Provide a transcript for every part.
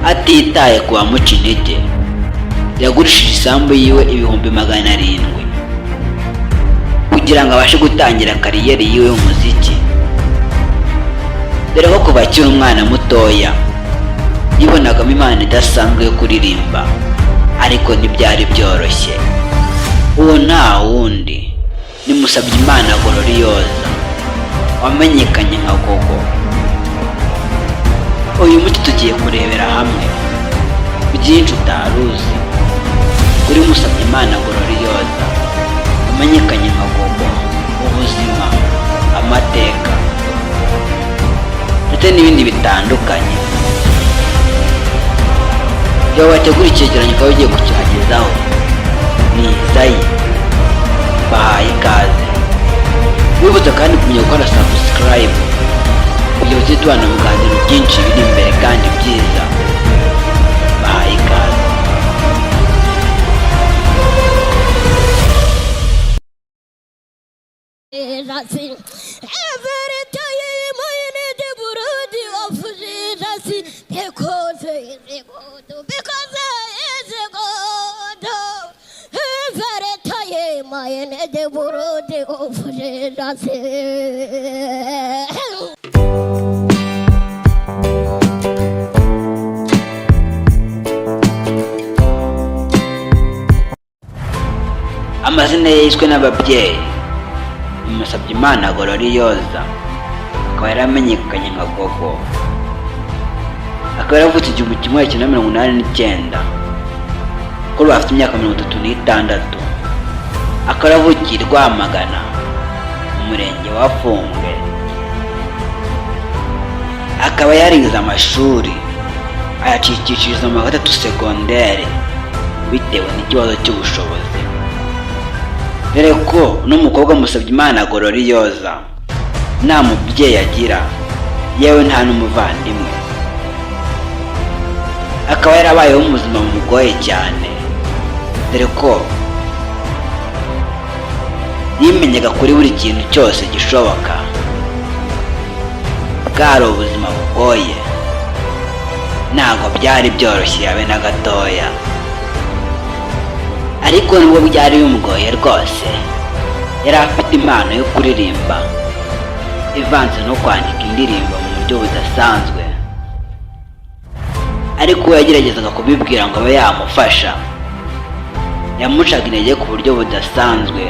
atitaye ku bamuca intege. Yagurishije isambu yiwe ibihumbi 700 kugira ngo abashe gutangira kariyeri yiwe y'umuziki. Dore ko kuva akiri umwana mutoya yibonagamo impano idasanzwe yo kuririmba, ariko ntibyari byoroshye. Uwo nta wundi ni Musabyimana Gloriose wamenyekanye nka Gogo. Uyu muti tugiye kurebera hamwe byinshi utaruzi kuri Musabyimana Gloriose wamenyekanye nka Gogo, ubuzima, amateka ndetse n'ibindi bitandukanye. Iyo wategura icyegeranyo ukaba ugiye kucyagezaho, ni Zayi. Bahaye ikaze. Wibuze kandi kumenya gukora subscribe kugira ngo tubane mu biganiro byinshi biri imbere kandi byiza. Bahaye ikaze. Amazina yiswe n'ababyeyi ni Musabyimana Gloriose, akaba yaramenyekanye nka Gogo. Akaba yaravutse 1989 kuri afite imyaka 36. Akaba yaravukiye i Rwamagana mu murenge wa Fumbwe. Akaba yarize amashuri ayacikishiriza mu 3 segonderi bitewe n'ikibazo cy'ubushobozi. Dore ko n'umukobwa Musabyimana Gloriose nta mubyeyi agira, yewe nta n'umuvandimwe. Akaba yarabayeho mu buzima bumugoye cyane, dore ko yimenyaga kuri buri kintu cyose gishoboka. Bwari ubuzima bugoye, ntabwo byari byoroshye habe na gatoya, ariko nubwo byari bimugoye rwose, yari afite impano yo kuririmba ivanze no kwandika indirimbo mu buryo budasanzwe. Ariko yageragezaga kubibwira ngo abe yamufasha, yamucaga intege ku buryo budasanzwe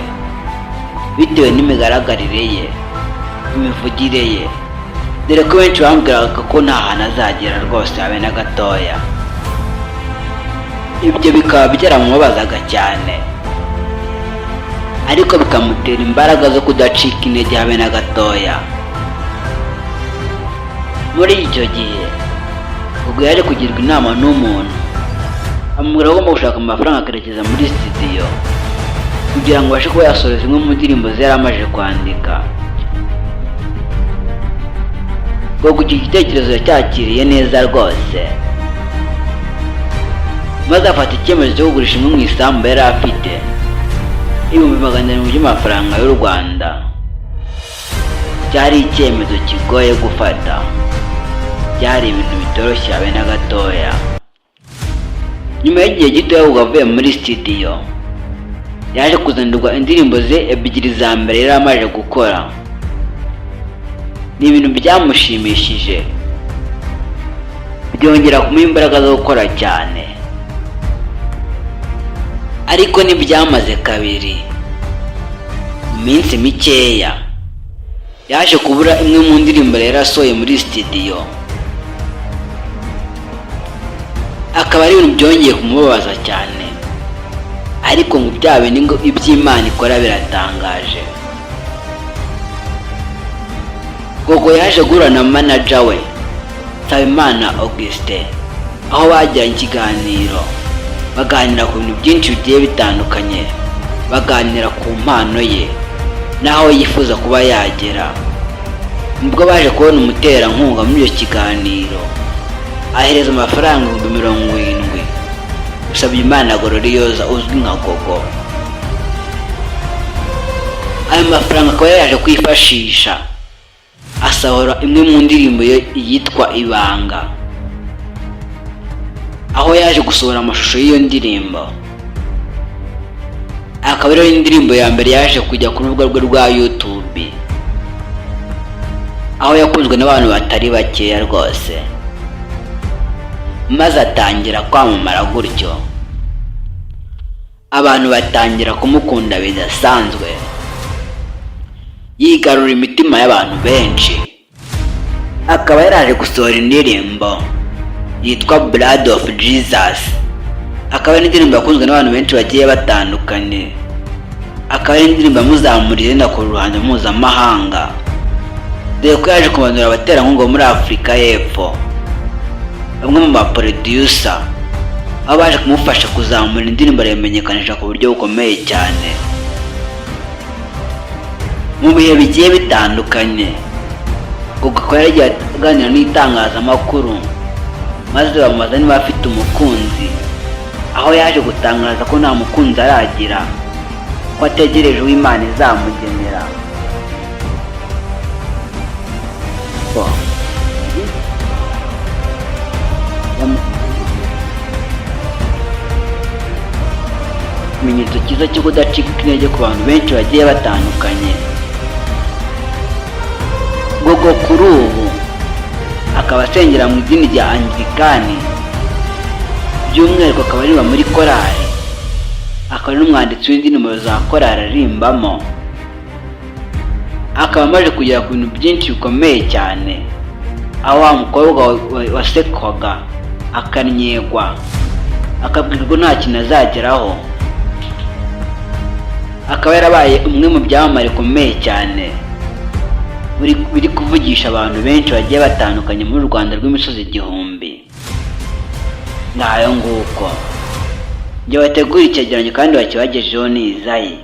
bitewe n'imigaragarire ye, imivugire ye, dore ko benshi bambwiraga ko nta hantu azagera rwose habe na gatoya. Ibyo bikaba byaramubabazaga cyane, ariko bikamutera imbaraga zo kudacika intege habe na gatoya. Muri icyo gihe ubwo yari kugirwa inama n'umuntu amubwira ko agomba gushaka amafaranga akarekeza muri studio kugira ngo abashe kuba yasohora zimwe mu ndirimbo ze yari amaze kwandika. Ubwo icyo gitekerezo yacyakiriye neza rwose, maze afata icyemezo cyo kugurisha imwe mu isambu yari afite ibihumbi 700 by'amafaranga y'u Rwanda. Cyari icyemezo kigoye gufata, byari ibintu bitoroshye habe na gatoya. Nyuma y'igihe gito ahubwo avuye muri studio, yaje kuzanirwa indirimbo ze ebyiri za mbere yari amaze gukora. Ni ibintu byamushimishije, byongera kumuha imbaraga zo gukora cyane. Ariko ntibyamaze kabiri, mu minsi mikeya yaje kubura imwe mu ndirimbo yari asohoye muri studio. Akaba ari ibintu byongeye kumubabaza cyane, ariko ngo byabe ngo iby'Imana ikora biratangaje. Gogo yaje guhura na manager we Nsabimana Augustin, aho bagiranye ikiganiro, baganira ku bintu byinshi bigiye bitandukanye, baganira ku mpano ye n'aho yifuza kuba yagera. Nibwo baje kubona umuterankunga muri icyo kiganiro, ahereza amafaranga 70,000 Musabyimana Gloriose uzwi nka Gogo. Ayo mafaranga akaba yaje kwifashisha asohora imwe mu ndirimbo ye yitwa Ibanga. aho yaje gusohora amashusho y'iyo ndirimbo. Akaba ariyo indirimbo ya mbere yaje kujya ku rubuga rwe rwa YouTube, aho yakunzwe n'abantu batari bakeya rwose, maze atangira kwamamara gutyo. Abantu batangira kumukunda bidasanzwe, yigarura imitima y'abantu benshi. Akaba yaraje gusohora indirimbo yitwa Blood of Jesus. Akaba ari indirimbo yakunzwe n'abantu benshi bagiye batandukanye. Akaba ari indirimbo yamuzamuriye no ku ruhando mpuzamahanga, dore ko yaje kubanura abaterankunga muri Afurika y'Epfo, bamwe mu baproducer, aho baje kumufasha kuzamura indirimbo aramenyekanisha ku buryo bukomeye cyane mu bihe bigiye bitandukanye. Ubwo akaba yaragiye aganira n'itangazamakuru, maze bamubaza niba afite umukunzi, aho yaje gutangaza ko nta mukunzi aragira, ko ategereje uwo Imana izamugenera. Ikimenyetso cyiza cyo kudacika intege ku bantu benshi bagiye batandukanye. Gogo kuri ubu akaba asengera mu idini rya Anglikani, by'umwihariko akaba ariba muri korali, akaba ari n'umwanditsi w'indirimbo za korali arimbamo. Akaba amaze kugera ku bintu byinshi bikomeye cyane, aho wa mukobwa wasekwaga akanyegwa, akabwirwa nta kintu azageraho. Akaba yarabaye umwe mu byamamare bikomeye cyane biri kuvugisha abantu benshi bagiye batandukanye muri Rwanda rw'imisozi igihumbi. Ngayo nguko njye wategura icyegeranyo kandi wakibagejeho ni Izayi,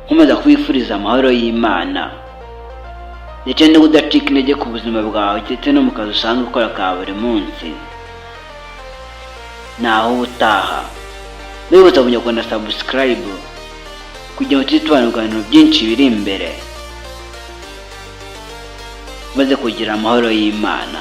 nkomeza kwifuriza amahoro y'Imana ndetse no kudacika intege ku buzima bwawe ndetse no mu kazi usanzwe ukora ka buri munsi. Naho ubutaha wibutsa Bunyarwanda subscribe kugira ngo tubane ibiganiro byinshi biri imbere, maze kugira amahoro y'Imana.